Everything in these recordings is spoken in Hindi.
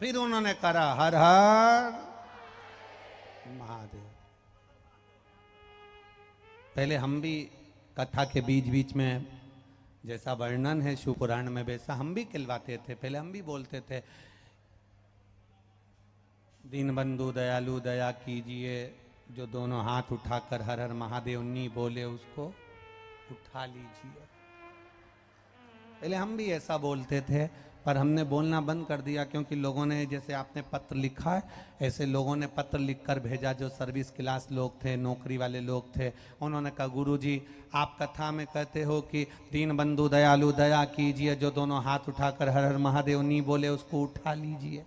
फिर उन्होंने करा हर हर महादेव। पहले हम भी कथा के बीच बीच में जैसा वर्णन है शिव पुराण में वैसा हम भी कहलवाते थे। पहले हम भी बोलते थे दीन बंधु दयालु दया कीजिए, जो दोनों हाथ उठाकर हर हर महादेव नी बोले उसको उठा लीजिए। पहले हम भी ऐसा बोलते थे, पर हमने बोलना बंद कर दिया क्योंकि लोगों ने, जैसे आपने पत्र लिखा है ऐसे लोगों ने पत्र लिखकर भेजा, जो सर्विस क्लास लोग थे, नौकरी वाले लोग थे। उन्होंने कहा गुरुजी आप कथा में कहते हो कि दीन बंधु दयालु दया कीजिए, जो दोनों हाथ उठाकर हर हर महादेव नी बोले उसको उठा लीजिए।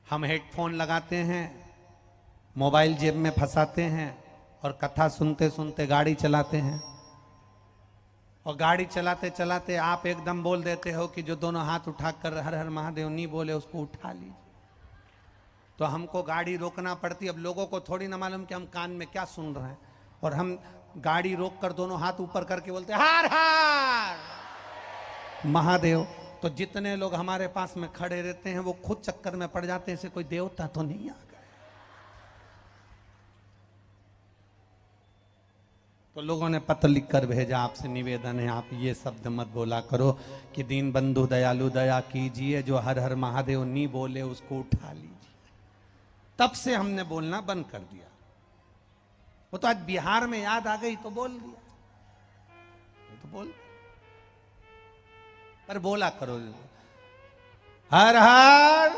हम हेडफोन लगाते हैं, मोबाइल जेब में फंसाते हैं और कथा सुनते सुनते गाड़ी चलाते हैं, और गाड़ी चलाते चलाते आप एकदम बोल देते हो कि जो दोनों हाथ उठाकर हर हर महादेव नहीं बोले उसको उठा लीजिए। तो हमको गाड़ी रोकना पड़ती। अब लोगों को थोड़ी ना मालूम कि हम कान में क्या सुन रहे हैं, और हम गाड़ी रोककर दोनों हाथ ऊपर करके बोलते हर हर महादेव। तो जितने लोग हमारे पास में खड़े रहते हैं वो खुद चक्कर में पड़ जाते हैं, ऐसे कोई देवता तो नहीं आ गए। तो लोगों ने पत्र लिखकर भेजा, आपसे निवेदन है आप ये शब्द मत बोला करो कि दीन बंधु दयालु दया कीजिए, जो हर हर महादेव नी बोले उसको उठा लीजिए। तब से हमने बोलना बंद कर दिया। वो तो आज बिहार में याद आ गई तो बोल दिया, तो बोल, पर बोला करो हर हर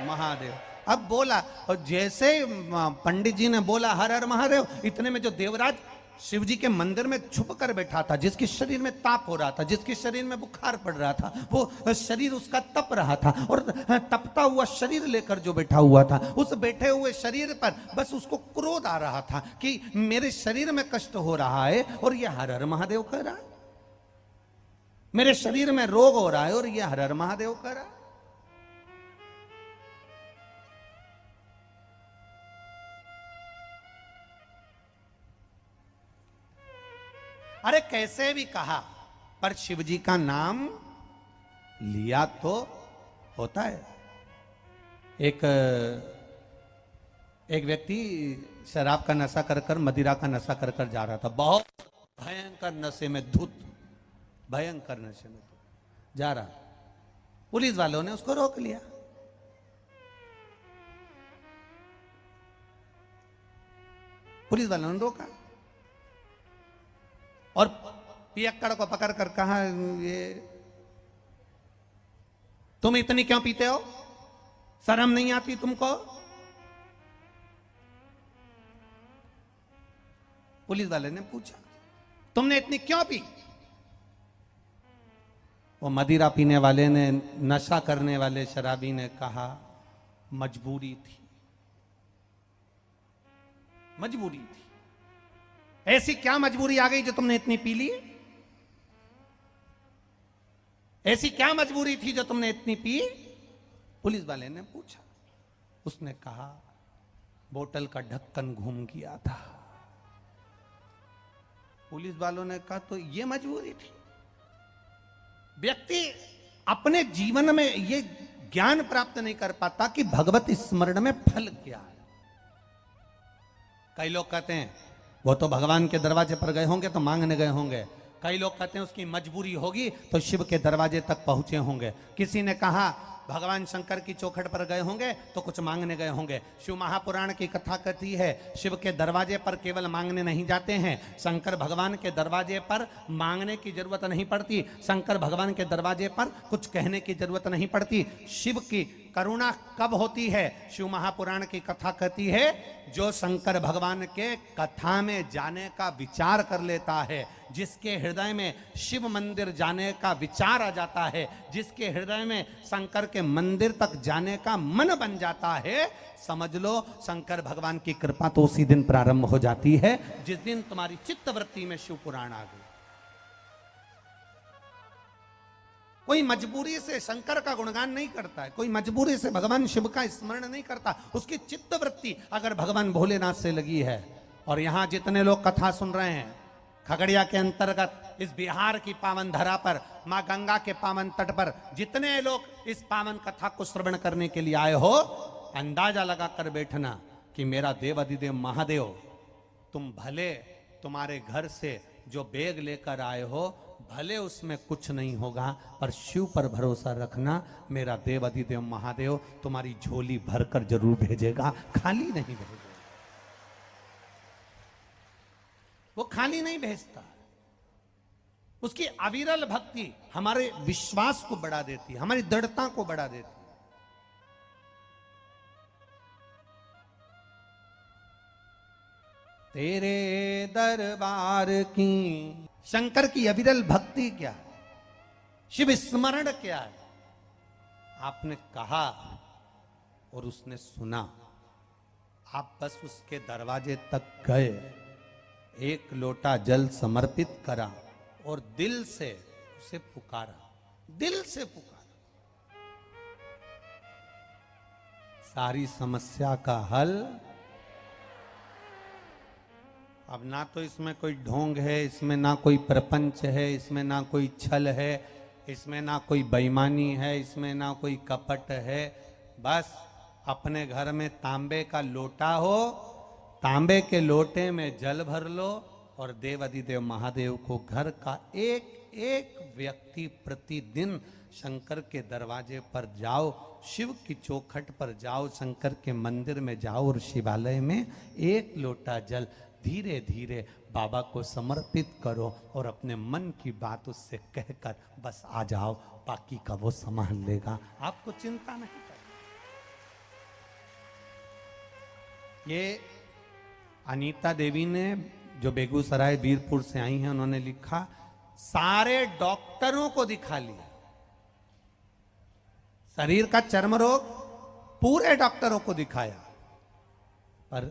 महादेव। अब बोला, और जैसे पंडित जी ने बोला हर हर महादेव, इतने में जो देवराज शिव जी के मंदिर में छुप कर बैठा था, जिसके शरीर में ताप हो रहा था, जिसके शरीर में बुखार पड़ रहा था, वो शरीर उसका तप रहा था, और तपता हुआ शरीर लेकर जो बैठा हुआ था, उस बैठे हुए शरीर पर बस उसको क्रोध आ रहा था कि मेरे शरीर में कष्ट हो रहा है और ये हर हर महादेव कह रहा है, मेरे शरीर में रोग हो रहा है और ये हर हर महादेव कह रहा है। अरे कैसे भी कहा, पर शिव जी का नाम लिया तो होता है। एक व्यक्ति शराब का नशा कर कर, मदिरा का नशा कर कर जा रहा था, बहुत भयंकर नशे में धुत, भयंकर नशे में जा रहा। पुलिस वालों ने उसको रोक लिया। पुलिस वालों ने रोका और पियक्कड़ को पकड़ कर कहा, ये तुम इतनी क्यों पीते हो, शर्म नहीं आती तुमको? पुलिस वाले ने पूछा तुमने इतनी क्यों पी? वो मदिरा पीने वाले ने, नशा करने वाले शराबी ने कहा मजबूरी थी, मजबूरी थी। ऐसी क्या मजबूरी आ गई जो तुमने इतनी पी ली? ऐसी क्या मजबूरी थी जो तुमने इतनी पी? पुलिस वाले ने पूछा। उसने कहा बोतल का ढक्कन घूम गया था। पुलिस वालों ने कहा तो ये मजबूरी थी? व्यक्ति अपने जीवन में ये ज्ञान प्राप्त नहीं कर पाता कि भगवत स्मरण में फल क्या है। कई लोग कहते हैं वो तो भगवान के दरवाजे पर गए होंगे तो मांगने गए होंगे। कई लोग कहते हैं उसकी मजबूरी होगी तो शिव के दरवाजे तक पहुंचे होंगे। किसी ने कहा भगवान शंकर की चौखट पर गए होंगे तो कुछ मांगने गए होंगे। शिव महापुराण की कथा कहती है शिव के दरवाजे पर केवल मांगने नहीं जाते हैं, शंकर भगवान के दरवाजे पर मांगने की जरूरत नहीं पड़ती, शंकर भगवान के दरवाजे पर कुछ कहने की जरूरत नहीं पड़ती। शिव की करुणा कब होती है? शिव महापुराण की कथा कहती है जो शंकर भगवान के कथा में जाने का विचार कर लेता है, जिसके हृदय में शिव मंदिर जाने का विचार आ जाता है, जिसके हृदय में शंकर के मंदिर तक जाने का मन बन जाता है, समझ लो शंकर भगवान की कृपा तो उसी दिन प्रारंभ हो जाती है जिस दिन तुम्हारी चित्तवृत्ति में शिव पुराण आ गई। कोई मजबूरी से शंकर का गुणगान नहीं करता है, कोई मजबूरी से भगवान शिव का स्मरण नहीं करता। उसकी चित्तवृत्ति अगर भगवान भोलेनाथ से लगी है, और यहां जितने लोग कथा सुन रहे हैं खगड़िया के अंतर्गत इस बिहार की पावन धरा पर, मां गंगा के पावन तट पर जितने लोग इस पावन कथा को श्रवण करने के लिए आए हो, अंदाजा लगाकर बैठना कि मेरा देव अधिदेव महादेव, तुम भले तुम्हारे घर से जो बैग लेकर आए हो भले उसमें कुछ नहीं होगा, पर शिव पर भरोसा रखना, मेरा देव अधिदेव महादेव तुम्हारी झोली भरकर जरूर भेजेगा, खाली नहीं भेजेगा। वो खाली नहीं भेजता। उसकी अविरल भक्ति हमारे विश्वास को बढ़ा देती है, हमारी दृढ़ता को बढ़ा देती है। तेरे दरबार की शंकर की अविरल भक्ति क्या है, शिव स्मरण क्या है? आपने कहा और उसने सुना, आप बस उसके दरवाजे तक गए, एक लोटा जल समर्पित करा और दिल से उसे पुकारा, दिल से पुकारा, सारी समस्या का हल। अब ना तो इसमें कोई ढोंग है, इसमें ना कोई प्रपंच है, इसमें ना कोई छल है, इसमें ना कोई बेईमानी है, इसमें ना कोई कपट है। बस अपने घर में तांबे का लोटा हो, तांबे के लोटे में जल भर लो और देव अधिदेव महादेव को घर का एक एक व्यक्ति प्रतिदिन शंकर के दरवाजे पर जाओ, शिव की चौखट पर जाओ, शंकर के मंदिर में जाओ और शिवालय में एक लोटा जल धीरे धीरे बाबा को समर्पित करो और अपने मन की बात उससे कहकर बस आ जाओ, बाकी का वो संभाल लेगा, आपको चिंता नहीं करनी। ये अनीता देवी ने जो बेगूसराय वीरपुर से आई हैं, उन्होंने लिखा, सारे डॉक्टरों को दिखा लिया, शरीर का चर्म रोग पूरे डॉक्टरों को दिखाया, पर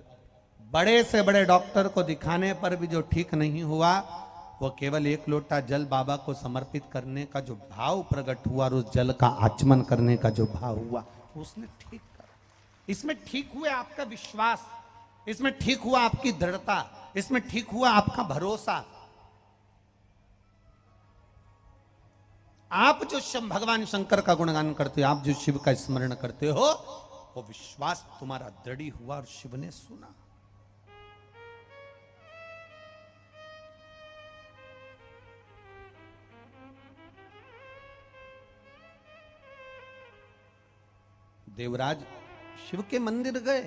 बड़े से बड़े डॉक्टर को दिखाने पर भी जो ठीक नहीं हुआ, वो केवल एक लोटा जल बाबा को समर्पित करने का जो भाव प्रकट हुआ और उस जल का आचमन करने का जो भाव हुआ, उसने ठीक कर। इसमें ठीक हुआ आपका विश्वास, इसमें ठीक हुआ आपकी दृढ़ता, इसमें ठीक हुआ आपका भरोसा। आप जो भगवान शंकर का गुणगान करते हो, आप जो शिव का स्मरण करते हो, वो विश्वास तुम्हारा दृढ़ हुआ और शिव ने सुना। देवराज शिव के मंदिर गए,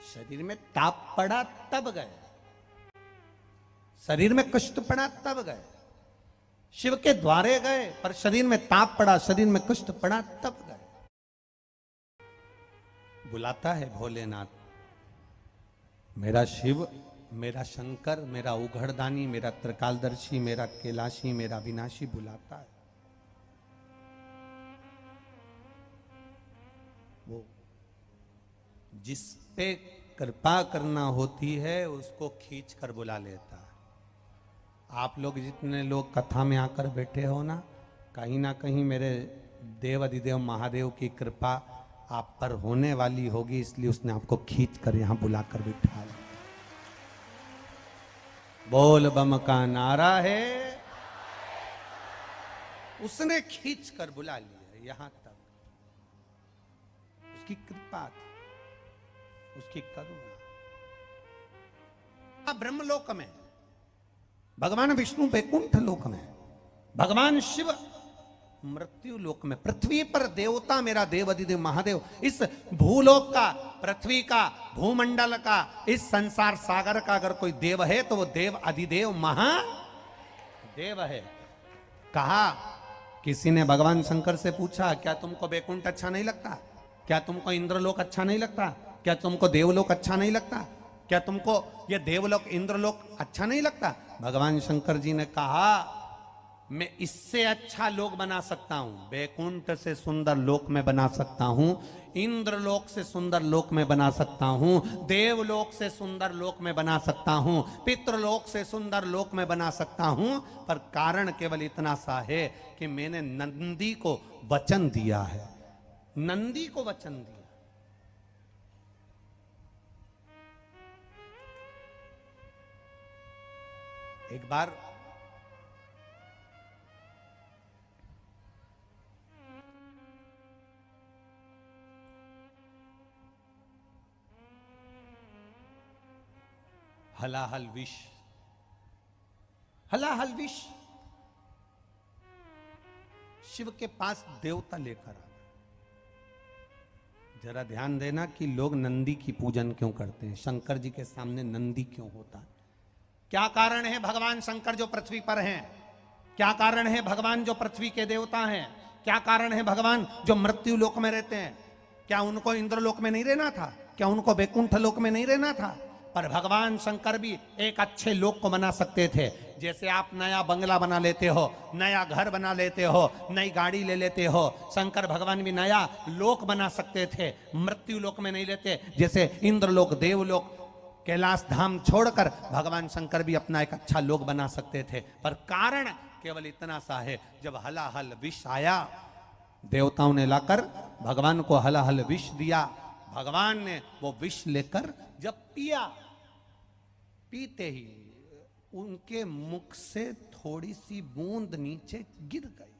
शरीर में ताप पड़ा तब गए, शरीर में कष्ट पड़ा तब गए, शिव के द्वारे गए पर शरीर में ताप पड़ा, शरीर में कष्ट पड़ा तब गए। बुलाता है भोलेनाथ, मेरा शिव, मेरा शंकर, मेरा उघड़दानी, मेरा त्रिकालदर्शी, मेरा कैलाशी, मेरा विनाशी बुलाता है। वो जिस पे कृपा करना होती है उसको खींच कर बुला लेता है। आप लोग जितने लोग कथा में आकर बैठे हो ना कहीं मेरे देव अधिदेव महादेव की कृपा आप पर होने वाली होगी, इसलिए उसने आपको खींच कर यहां बुलाकर बिठा लिया। बोल बम का नारा है, उसने खींच कर बुला लिया यहां तक। उसकी कृपा थी, उसकी करुणा। ब्रह्मलोक में भगवान विष्णु वैकुंठ लोक में, भगवान शिव मृत्यु लोक में, पृथ्वी पर देवता मेरा देव अधिदेव महादेव, इस भूलोक का, पृथ्वी का, भूमंडल का, इस संसार सागर का अगर कोई देव है तो वो देव अधिदेव महादेव है। कहा, किसी ने भगवान शंकर से पूछा, क्या तुमको वैकुंठ अच्छा नहीं लगता? क्या तुमको इंद्रलोक अच्छा नहीं लगता? क्या तुमको देवलोक अच्छा नहीं लगता? क्या तुमको ये देवलोक इंद्रलोक अच्छा नहीं लगता? भगवान शंकर जी ने कहा, मैं इससे अच्छा लोक बना सकता हूं, वैकुंठ से सुंदर लोक में बना सकता हूं, इंद्रलोक से सुंदर लोक में बना सकता हूं, देवलोक से सुंदर लोक में बना सकता हूं, पितृलोक से सुंदर लोक में बना सकता हूं, पर कारण केवल इतना सा है कि मैंने नंदी को वचन दिया है, नंदी को वचन दिया। एक बार हलाहल विष, हलाहल विष शिव के पास देवता लेकर आ गए। जरा ध्यान देना कि लोग नंदी की पूजन क्यों करते हैं, शंकर जी के सामने नंदी क्यों होता है, क्या कारण है भगवान शंकर जो पृथ्वी पर हैं, क्या कारण है भगवान जो पृथ्वी के देवता हैं, क्या कारण है भगवान जो मृत्यु लोक में रहते हैं। क्या उनको इंद्रलोक में नहीं रहना था, क्या उनको वैकुंठ लोक में नहीं रहना था। पर भगवान शंकर भी एक अच्छे लोक को बना सकते थे। जैसे आप नया बंगला बना लेते हो, नया घर बना लेते हो, नई गाड़ी ले लेते हो, शंकर भगवान भी नया लोक बना सकते थे, मृत्यु लोक में नहीं लेते। जैसे इंद्रलोक, देवलोक, कैलाश धाम छोड़कर भगवान शंकर भी अपना एक अच्छा लोक बना सकते थे। पर कारण केवल इतना सा है, जब हलाहल विष आया, देवताओं ने लाकर भगवान को हलाहल विष दिया। भगवान ने वो विष लेकर जब पिया, पीते ही उनके मुख से थोड़ी सी बूंद नीचे गिर गई।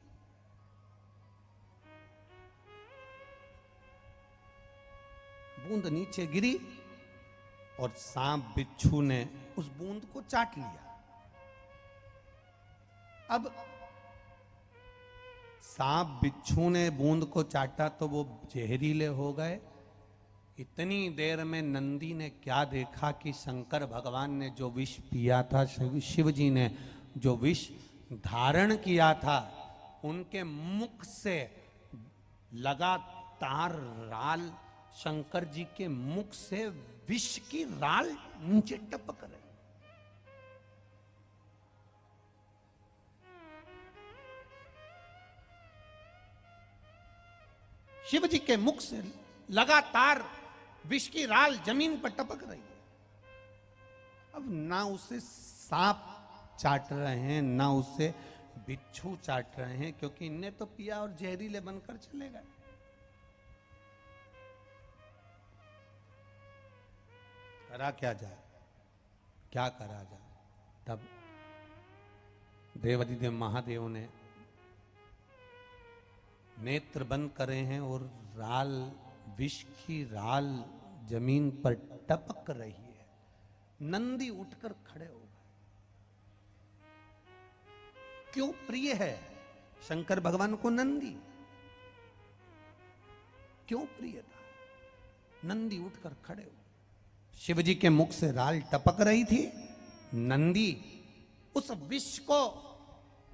बूंद नीचे गिरी और सांप बिच्छू ने उस बूंद को चाट लिया। अब सांप बिच्छू ने बूंद को चाटा तो वो जहरीले हो गए। इतनी देर में नंदी ने क्या देखा कि शंकर भगवान ने जो विष पिया था, शिव जी ने जो विष धारण किया था, उनके मुख से लगातार राल, शंकर जी के मुख से विष की राल नीचे टपक रही। शिव जी के मुख से लगातार विष की राल जमीन पर टपक रही है। अब ना उसे सांप चाट रहे हैं, ना उसे बिच्छू चाट रहे हैं, क्योंकि इनने तो पिया और जहरीले बनकर चले गए। करा क्या जाए, क्या करा जाए। तब देवाधिदेव महादेव ने नेत्र बंद करे हैं और राल, विष की राल जमीन पर टपक रही है। नंदी उठकर खड़े हो गए। क्यों प्रिय है शंकर भगवान को नंदी, क्यों प्रिय था। नंदी उठकर खड़े हो, शिव जी के मुख से राल टपक रही थी। नंदी उस विष को,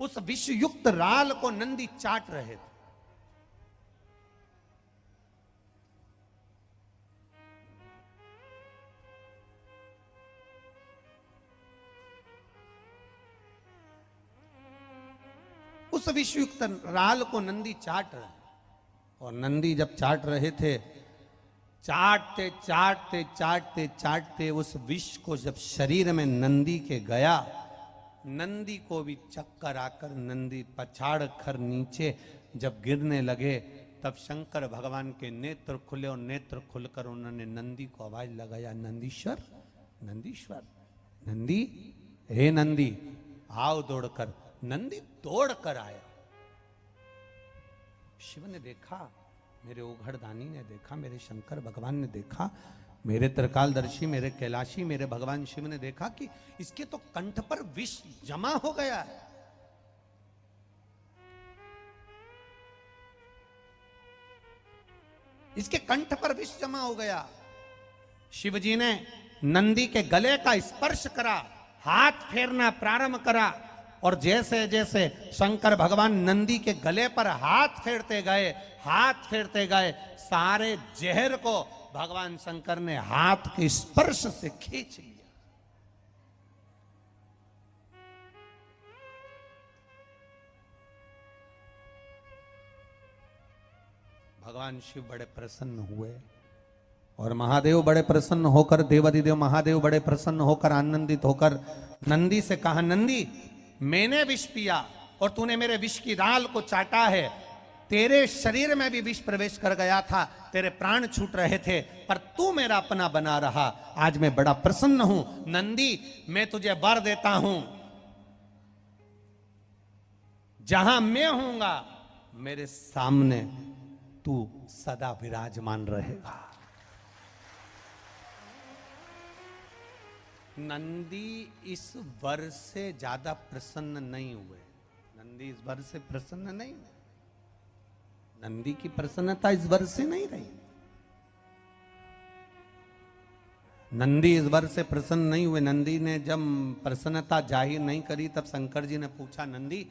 उस विष युक्त राल को नंदी चाट रहे थे। उस विषयुक्त राल को नंदी चाट रहे, और नंदी जब चाट रहे थे, चाटते चाटते चाटते चाटते उस विष को जब शरीर में नंदी के गया, नंदी को भी चक्कर आकर नंदी पछाड़ कर नीचे जब गिरने लगे, तब शंकर भगवान के नेत्र खुले और नेत्र खुलकर उन्होंने नंदी को आवाज लगाया, नंदीश्वर, नंदीश्वर, नंदी, हे नंदी आओ दौड़कर। नंदी दौड़कर आया। शिव ने देखा, मेरे ओघड़दानी ने देखा, मेरे शंकर भगवान ने देखा, मेरे त्रिकालदर्शी, मेरे कैलाशी, मेरे भगवान शिव ने देखा कि इसके तो कंठ पर विष जमा हो गया है। इसके कंठ पर विष जमा हो गया। शिव जी ने नंदी के गले का स्पर्श करा, हाथ फेरना प्रारंभ करा, और जैसे जैसे शंकर भगवान नंदी के गले पर हाथ फेरते गए, हाथ फेरते गए, सारे जहर को भगवान शंकर ने हाथ के स्पर्श से खींच लिया। भगवान शिव बड़े प्रसन्न हुए और महादेव बड़े प्रसन्न होकर, देवाधिदेव महादेव बड़े प्रसन्न होकर, आनंदित होकर नंदी से कहा, नंदी मैंने विष पिया और तूने मेरे विष की राल को चाटा है। तेरे शरीर में भी विष प्रवेश कर गया था, तेरे प्राण छूट रहे थे, पर तू मेरा अपना बना रहा। आज मैं बड़ा प्रसन्न हूं। नंदी, मैं तुझे वर देता हूं, जहां मैं हूंगा मेरे सामने तू सदा विराजमान रहेगा। नंदी इस वर से ज्यादा प्रसन्न नहीं हुए। नंदी इस वर से प्रसन्न नहीं हुए। नंदी की प्रसन्नता इस वर से नहीं रही। नंदी इस वर से प्रसन्न नहीं हुए। नंदी ने जब प्रसन्नता जाहिर नहीं करी तब शंकर जी ने पूछा, नंदी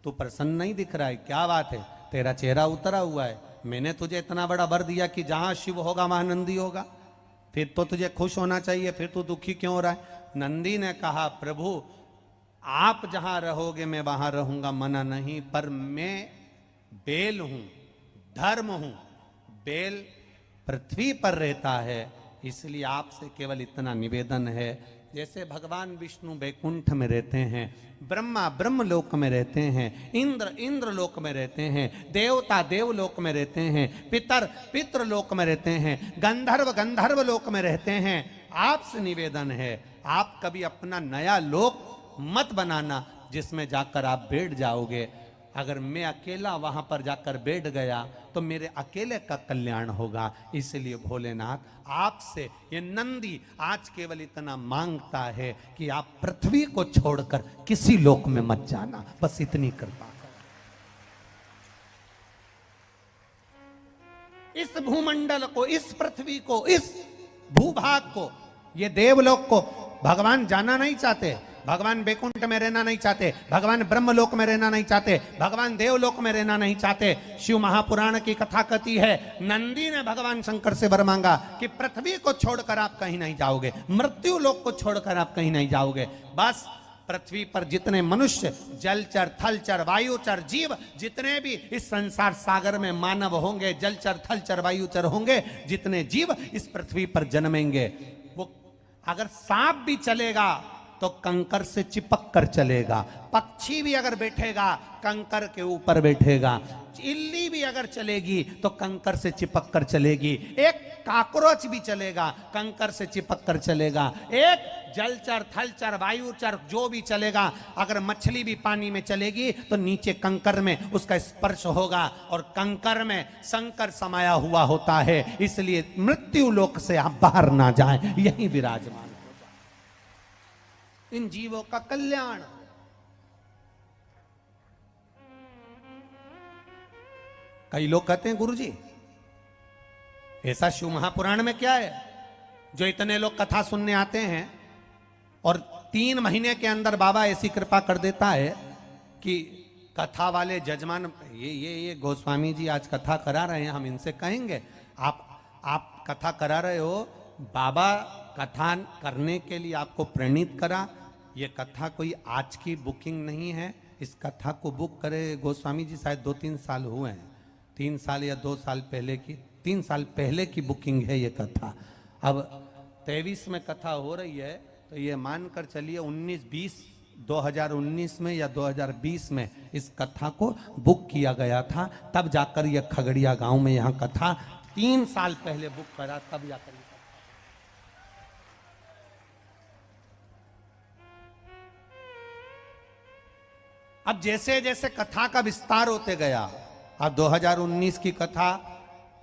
तू प्रसन्न नहीं दिख रहा है, क्या बात है? तेरा चेहरा उतरा हुआ है। मैंने तुझे इतना बड़ा वर दिया कि जहां शिव होगा वहां नंदी होगा, फिर तो तुझे खुश होना चाहिए, फिर तू दुखी क्यों हो रहा है? नंदी ने कहा, प्रभु आप जहां रहोगे मैं वहां रहूंगा, मना नहीं, पर मैं बेल हूं, धर्म हूं। बेल पृथ्वी पर रहता है, इसलिए आपसे केवल इतना निवेदन है, जैसे भगवान विष्णु वैकुंठ में रहते हैं, ब्रह्मा ब्रह्मलोक में रहते हैं, इंद्र इंद्रलोक में रहते हैं, देवता देवलोक में रहते हैं, पितर पितृलोक में रहते हैं, गंधर्व गंधर्व लोक में रहते हैं। आपसे निवेदन है, आप कभी अपना नया लोक मत बनाना जिसमें जाकर आप बैठ जाओगे। अगर मैं अकेला वहां पर जाकर बैठ गया तो मेरे अकेले का कल्याण होगा। इसलिए भोलेनाथ आपसे ये नंदी आज केवल इतना मांगता है कि आप पृथ्वी को छोड़कर किसी लोक में मत जाना, बस इतनी कृपा करो। इस भूमंडल को, इस पृथ्वी को, इस भूभाग को, ये देवलोक को भगवान जाना नहीं चाहते, भगवान वैकुंठ में रहना नहीं चाहते, भगवान ब्रह्मलोक में रहना नहीं चाहते, भगवान देवलोक में रहना नहीं चाहते। शिव महापुराण की कथा कहती है, नंदी ने भगवान शंकर से वर मांगा कि पृथ्वी को छोड़कर आप कहीं नहीं जाओगे, मृत्यु लोक को छोड़कर आप कहीं नहीं जाओगे। बस पृथ्वी पर जितने मनुष्य, जलचर, थलचर, वायुचर, जीव, जितने भी इस संसार सागर में मानव होंगे, जलचर, थलचर, वायुचर होंगे, जितने जीव इस पृथ्वी पर जन्मेंगे, वो अगर सांप भी चलेगा तो कंकर से चिपक कर चलेगा, पक्षी भी अगर बैठेगा कंकर के ऊपर बैठेगा, इल्ली भी अगर चलेगी तो कंकर से चिपक कर चलेगी, एक काकरोच भी चलेगा कंकर से चिपक कर चलेगा, एक जलचर थलचर वायुचर जो भी चलेगा, अगर मछली भी पानी में चलेगी तो नीचे कंकर में उसका स्पर्श होगा, और कंकर में शंकर समाया हुआ होता है। इसलिए मृत्यु लोक से आप बाहर ना जाएं, यही विराजमान इन जीवों का कल्याण। कई लोग कहते हैं, गुरुजी ऐसा शिव महापुराण में क्या है जो इतने लोग कथा सुनने आते हैं और 3 महीने के अंदर बाबा ऐसी कृपा कर देता है कि कथा वाले जजमान, ये गोस्वामी जी आज कथा करा रहे हैं, हम इनसे कहेंगे आप कथा करा रहे हो, बाबा कथा करने के लिए आपको प्रेरित करा। ये कथा कोई आज की बुकिंग नहीं है, इस कथा को बुक करे गोस्वामी जी शायद 2-3 साल हुए हैं, 3 साल या 2 साल पहले की, 3 साल पहले की बुकिंग है ये कथा। अब 23 में कथा हो रही है तो ये मानकर चलिए 2019 में या 2020 में इस कथा को बुक किया गया था, तब जाकर ये खगड़िया गांव में यहाँ कथा 3 साल पहले बुक करा, तब जाकर। अब जैसे जैसे कथा का विस्तार होते गया, अब 2019 की कथा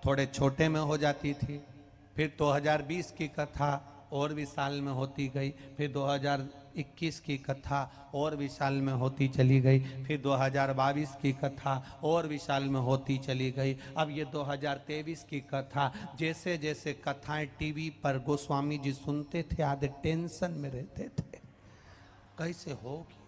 थोड़े छोटे में हो जाती थी, फिर 2020 की कथा और विशाल में होती गई, फिर 2021 की कथा और विशाल में होती चली गई, फिर 2022 की कथा और विशाल में होती चली गई। अब ये 2023 की कथा, जैसे जैसे कथाएं टीवी पर गोस्वामी जी सुनते थे, आधे टेंशन में रहते थे, कैसे होगी